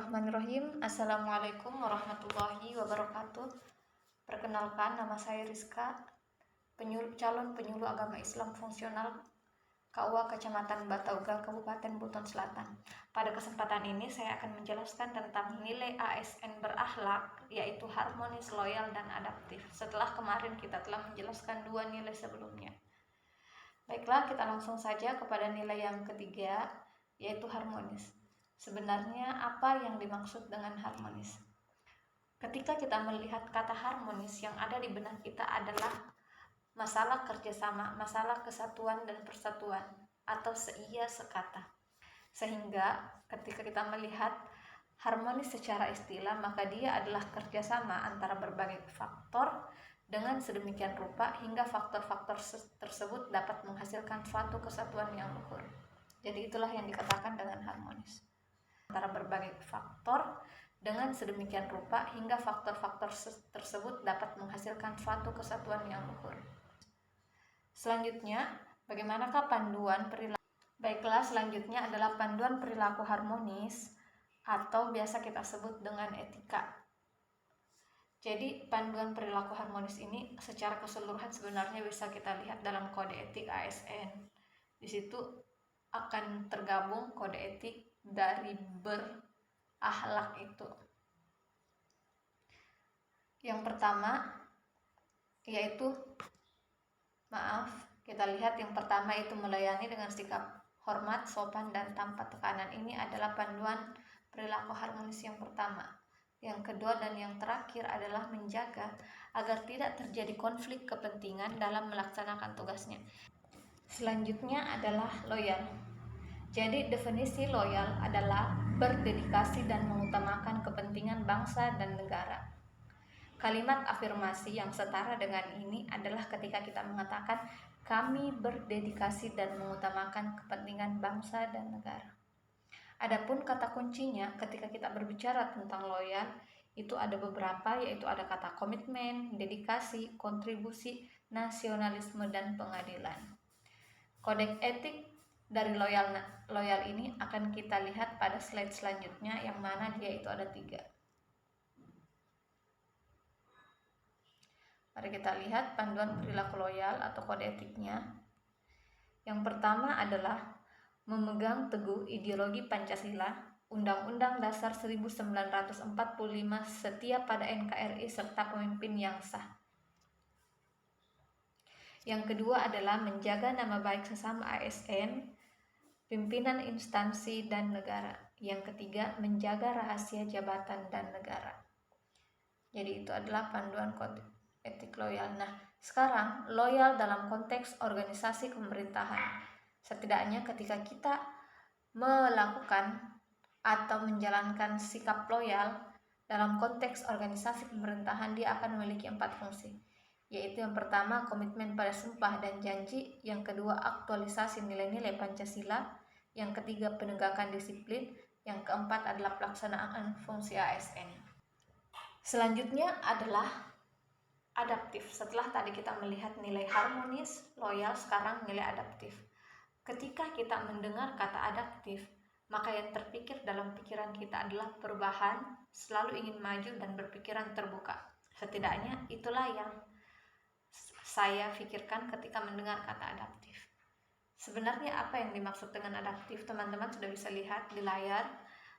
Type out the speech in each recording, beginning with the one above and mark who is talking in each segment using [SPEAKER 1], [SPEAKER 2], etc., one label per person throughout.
[SPEAKER 1] Bismillahirrahmanirrahim. Assalamualaikum warahmatullahi wabarakatuh. Perkenalkan, nama saya Rizka, calon penyuluh agama Islam fungsional KUA Kecamatan Batauga, Kabupaten Buton Selatan. Pada kesempatan ini saya akan menjelaskan tentang nilai ASN berakhlak, yaitu harmonis, loyal, dan adaptif. Setelah kemarin kita telah menjelaskan dua nilai sebelumnya. Baiklah, kita langsung saja kepada nilai yang ketiga, yaitu harmonis. Sebenarnya apa yang dimaksud dengan harmonis? Ketika kita melihat kata harmonis, yang ada di benak kita adalah masalah kerjasama, masalah kesatuan dan persatuan, atau seia sekata. Sehingga ketika kita melihat harmonis secara istilah, maka dia adalah kerjasama antara berbagai faktor dengan sedemikian rupa hingga faktor-faktor tersebut dapat menghasilkan suatu kesatuan yang luhur. Jadi itulah yang dikatakan dengan harmonis. Antara berbagai faktor dengan sedemikian rupa hingga faktor-faktor tersebut dapat menghasilkan suatu kesatuan yang luhur. Selanjutnya, bagaimanakah panduan perilaku? Baiklah, selanjutnya adalah panduan perilaku harmonis atau biasa kita sebut dengan etika. Jadi, panduan perilaku harmonis ini secara keseluruhan sebenarnya bisa kita lihat dalam kode etik ASN. Di situ akan tergabung kode etik dari berakhlak itu. Yang pertama yaitu kita lihat yang pertama itu melayani dengan sikap hormat, sopan, dan tanpa tekanan. Ini adalah panduan perilaku harmonis yang pertama. Yang kedua dan yang terakhir adalah menjaga agar tidak terjadi konflik kepentingan dalam melaksanakan tugasnya. Selanjutnya adalah loyal. Jadi definisi loyal adalah berdedikasi dan mengutamakan kepentingan bangsa dan negara. Kalimat afirmasi yang setara dengan ini adalah ketika kita mengatakan kami berdedikasi dan mengutamakan kepentingan bangsa dan negara. Adapun kata kuncinya ketika kita berbicara tentang loyal itu ada beberapa, yaitu ada kata komitmen, dedikasi, kontribusi, nasionalisme, dan pengadilan. Kode etik dari loyal ini akan kita lihat pada slide selanjutnya, yang mana dia itu ada 3. Mari kita lihat panduan perilaku loyal atau kode etiknya. Yang pertama adalah memegang teguh ideologi Pancasila, Undang-Undang Dasar 1945, setia pada NKRI serta pemimpin yang sah. Yang kedua adalah menjaga nama baik sesama ASN, pimpinan instansi dan negara. Yang ketiga, menjaga rahasia jabatan dan negara. Jadi itu adalah panduan kode etik loyal. Nah, sekarang loyal dalam konteks organisasi pemerintahan. Setidaknya ketika kita melakukan atau menjalankan sikap loyal dalam konteks organisasi pemerintahan, dia akan memiliki 4 fungsi. Yaitu yang pertama, komitmen pada sumpah dan janji. Yang kedua, aktualisasi nilai-nilai Pancasila. Yang ketiga, penegakan disiplin. Yang keempat adalah pelaksanaan fungsi ASN. Selanjutnya adalah adaptif. Setelah tadi kita melihat nilai harmonis, loyal, sekarang nilai adaptif. Ketika kita mendengar kata adaptif, maka yang terpikir dalam pikiran kita adalah perubahan, selalu ingin maju dan berpikiran terbuka. Setidaknya itulah yang saya pikirkan ketika mendengar kata adaptif. Sebenarnya apa yang dimaksud dengan adaptif? Teman-teman sudah bisa lihat di layar.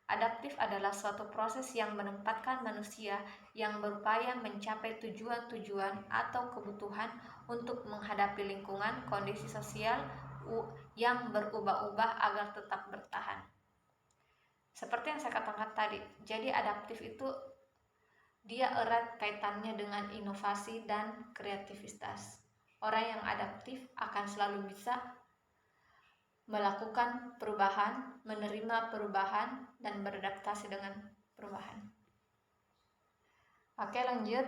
[SPEAKER 1] Adaptif adalah suatu proses yang menempatkan manusia yang berupaya mencapai tujuan-tujuan atau kebutuhan untuk menghadapi lingkungan, kondisi sosial yang berubah-ubah agar tetap bertahan. Seperti yang saya katakan tadi, jadi adaptif itu dia erat kaitannya dengan inovasi dan kreativitas. Orang yang adaptif akan selalu bisa melakukan perubahan, menerima perubahan, dan beradaptasi dengan perubahan. Oke, lanjut.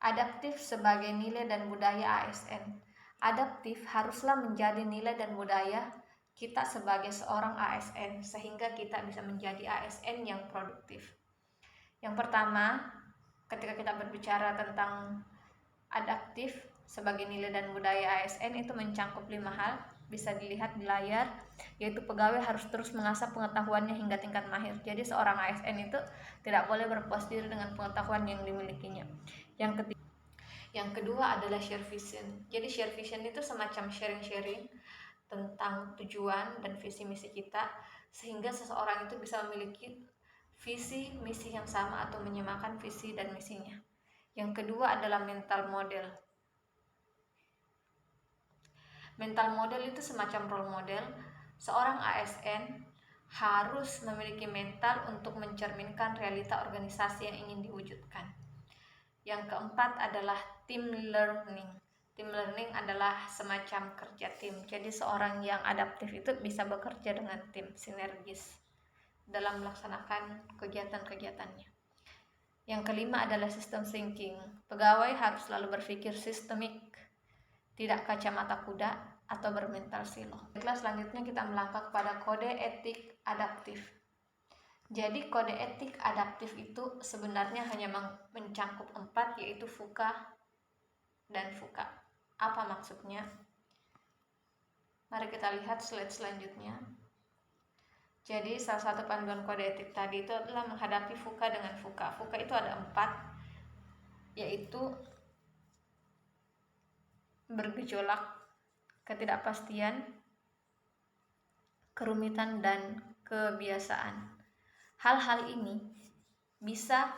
[SPEAKER 1] Adaptif sebagai nilai dan budaya ASN. Adaptif haruslah menjadi nilai dan budaya kita sebagai seorang ASN, sehingga kita bisa menjadi ASN yang produktif. Yang pertama, ketika kita berbicara tentang adaptif sebagai nilai dan budaya ASN, itu mencangkup 5 hal. bisa dilihat di layar, yaitu pegawai harus terus mengasah pengetahuannya hingga tingkat mahir. Jadi seorang ASN itu tidak boleh berpuas diri dengan pengetahuan yang dimilikinya. Yang kedua adalah share vision. Jadi share vision itu semacam sharing-sharing tentang tujuan dan visi misi kita, sehingga seseorang itu bisa memiliki visi misi yang sama atau menyamakan visi dan misinya. Yang kedua adalah mental model. Mental model itu semacam role model. Seorang ASN harus memiliki mental untuk mencerminkan realita organisasi yang ingin diwujudkan. Yang keempat adalah team learning. Team learning adalah semacam kerja tim. Jadi seorang yang adaptif itu bisa bekerja dengan tim, sinergis dalam melaksanakan kegiatan-kegiatannya. Yang kelima adalah system thinking. Pegawai harus selalu berpikir sistemik, tidak kacamata kuda atau bermental silo. Baiklah, selanjutnya kita melangkah kepada kode etik adaptif. Jadi kode etik adaptif itu sebenarnya hanya mencakup 4, yaitu VUCA dan VUCA. Apa maksudnya? Mari kita lihat slide selanjutnya. Jadi salah satu panduan kode etik tadi itu adalah menghadapi VUCA dengan VUCA. VUCA itu ada 4, yaitu bergejolak, ketidakpastian, kerumitan, dan kebiasaan. Hal-hal ini bisa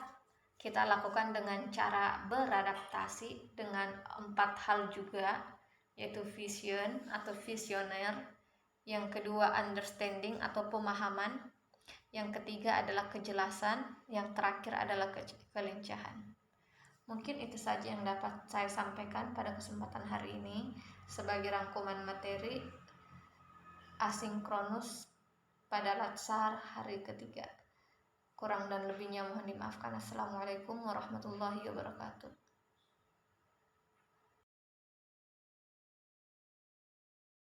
[SPEAKER 1] kita lakukan dengan cara beradaptasi dengan 4 hal juga, yaitu vision atau visioner, yang kedua understanding atau pemahaman, yang ketiga adalah kejelasan, yang terakhir adalah kelincahan. Mungkin itu saja yang dapat saya sampaikan pada kesempatan hari ini sebagai rangkuman materi asinkronus pada Latsar hari ketiga. Kurang dan lebihnya mohon dimaafkan. Assalamualaikum warahmatullahi wabarakatuh.